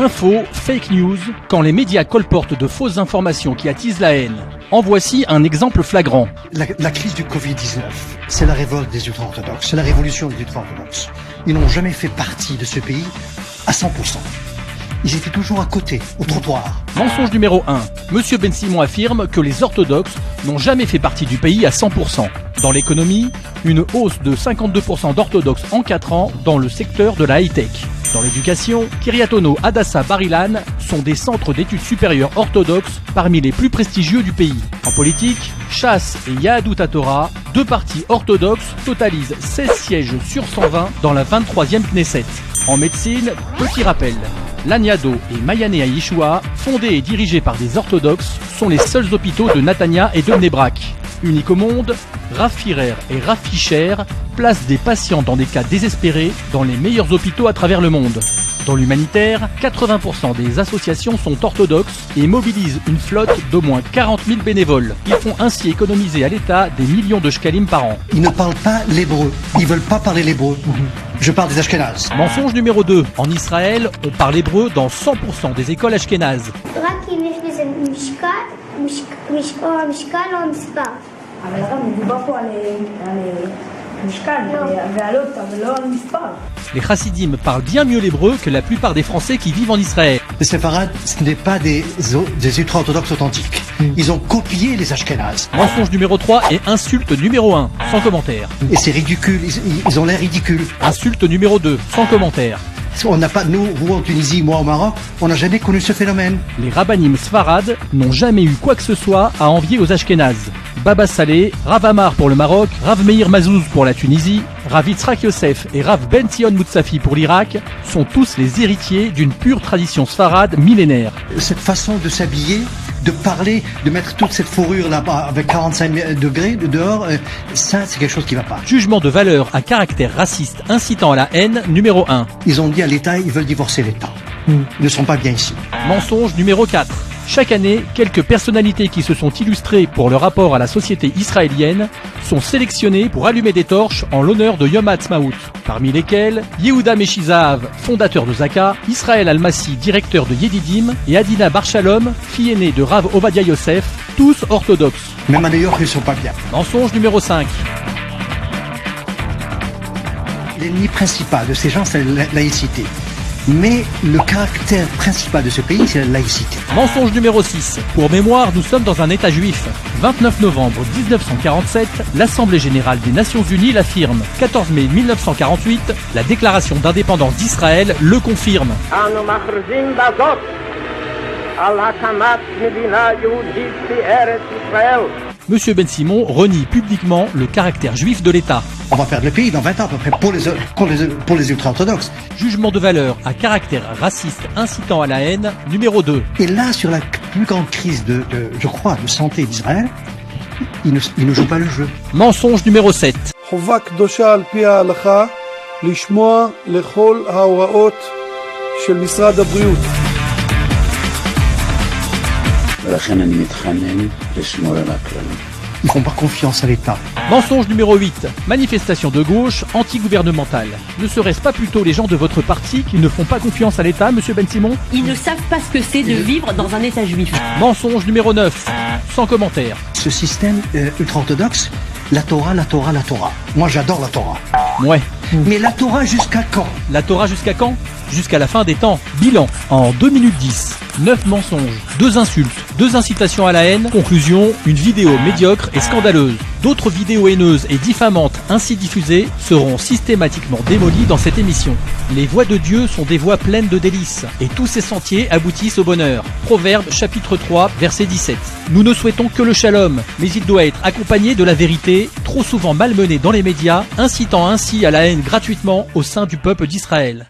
Info, fake news, quand les médias colportent de fausses informations qui attisent la haine. En voici un exemple flagrant. La crise du Covid-19, c'est la révolte des ultra-orthodoxes, c'est la révolution des ultra-orthodoxes. Ils n'ont jamais fait partie de ce pays à 100%. Ils étaient toujours à côté, au trottoir. Mensonge numéro 1. Monsieur Ben Simon affirme que les orthodoxes n'ont jamais fait partie du pays à 100%. Dans l'économie, une hausse de 52% d'orthodoxes en 4 ans dans le secteur de la high-tech. Dans l'éducation, Kiryat Ono, Hadassah, Bar-Ilan sont des centres d'études supérieures orthodoxes parmi les plus prestigieux du pays. En politique, Shas et Yahadut HaTorah, deux partis orthodoxes, totalisent 16 sièges sur 120 dans la 23e Knesset. En médecine, petit rappel, l'Aniado et Mayane HaYeshua, fondés et dirigés par des orthodoxes, sont les seuls hôpitaux de Natania et de Bnei Brak. Unique au monde, Rav Firer et Rav Fischer placent des patients dans des cas désespérés dans les meilleurs hôpitaux à travers le monde. Dans l'humanitaire, 80% des associations sont orthodoxes et mobilisent une flotte d'au moins 40 000 bénévoles. Ils font ainsi économiser à l'État des millions de shkalim par an. Ils ne parlent pas l'hébreu, ils veulent pas parler l'hébreu. Je parle des Ashkénazes. Mensonge numéro 2. En Israël, on parle hébreu dans 100% des écoles ashkénazes. אבל הרב מדובר פה על משקל ועל אותה ולא על מספר. Les chassidim parlent bien mieux l'hébreu que la plupart des Français qui vivent en Israël. Les séfarades, ce n'est pas des ultra-orthodoxes authentiques. Ils ont copié les Ashkénazes. Mensonge numéro 3 et insulte numéro 1, sans commentaire. Et c'est ridicule, ils ont l'air ridicules. Insulte numéro 2, sans commentaire. On n'a pas, nous, vous en Tunisie, moi au Maroc, on n'a jamais connu ce phénomène. Les rabbanim sfarades n'ont jamais eu quoi que ce soit à envier aux Ashkénazes. Baba Saleh, Rav Amar pour le Maroc, Rav Meir Mazouz pour la Tunisie, Rav Yitzhak Yosef et Rav Ben Zion Moutsafi pour l'Irak sont tous les héritiers d'une pure tradition sfarade millénaire. Cette façon de s'habiller, de parler, de mettre toute cette fourrure là-bas avec 45 degrés dehors, ça c'est quelque chose qui va pas. Jugement de valeur à caractère raciste incitant à la haine numéro 1. Ils ont dit à l'État, ils veulent divorcer l'État. Ils ne sont pas bien ici. Mensonge numéro 4. Chaque année, quelques personnalités qui se sont illustrées pour leur rapport à la société israélienne sont sélectionnées pour allumer des torches en l'honneur de Yom HaAtzmaut. Parmi lesquels, Yehuda Meshizahav, fondateur de Zaka, Israël Almasi, directeur de Yedidim, et Adina Bar Shalom, fille aînée de Rav Ovadia Yosef, tous orthodoxes. Même à New York, ils ne sont pas bien. Mensonge numéro 5. L'ennemi principal de ces gens, c'est la laïcité. Mais le caractère principal de ce pays, c'est la laïcité. Mensonge numéro 6. Pour mémoire, nous sommes dans un État juif. 29 novembre 1947, l'Assemblée générale des Nations Unies l'affirme. 14 mai 1948, la déclaration d'indépendance d'Israël le confirme. Monsieur Ben Simon renie publiquement le caractère juif de l'État. On va perdre le pays dans 20 ans à peu près pour les ultra-orthodoxes. Jugement de valeur à caractère raciste incitant à la haine, numéro 2. Et là, sur la plus grande crise de santé d'Israël, il ne joue pas le jeu. Mensonge numéro 7. חובה קדושה על פי ההלכה לשמוע לכל ההוראות של משרד הבריאות. ולכן אני מתחנן לשמור על הכללים. Ils ne font pas confiance à l'État. Mensonge numéro 8. Manifestation de gauche anti-gouvernementale. Ne serait-ce pas plutôt les gens de votre parti qui ne font pas confiance à l'État, monsieur Ben Simon? Ils ne savent pas ce que c'est de vivre dans un État juif. Mensonge numéro 9. Sans commentaire. Ce système ultra-orthodoxe, la Torah. Moi, j'adore la Torah. Ouais. Mais la Torah jusqu'à quand? La Torah jusqu'à quand? Jusqu'à la fin des temps. Bilan. En 2 minutes 10. 9 mensonges, 2 insultes, 2 incitations à la haine. Conclusion, une vidéo médiocre et scandaleuse. D'autres vidéos haineuses et diffamantes ainsi diffusées seront systématiquement démolies dans cette émission. Les voies de Dieu sont des voies pleines de délices et tous ces sentiers aboutissent au bonheur. Proverbe chapitre 3 verset 17. Nous ne souhaitons que le shalom, mais il doit être accompagné de la vérité, trop souvent malmenée dans les médias, incitant ainsi à la haine gratuitement au sein du peuple d'Israël.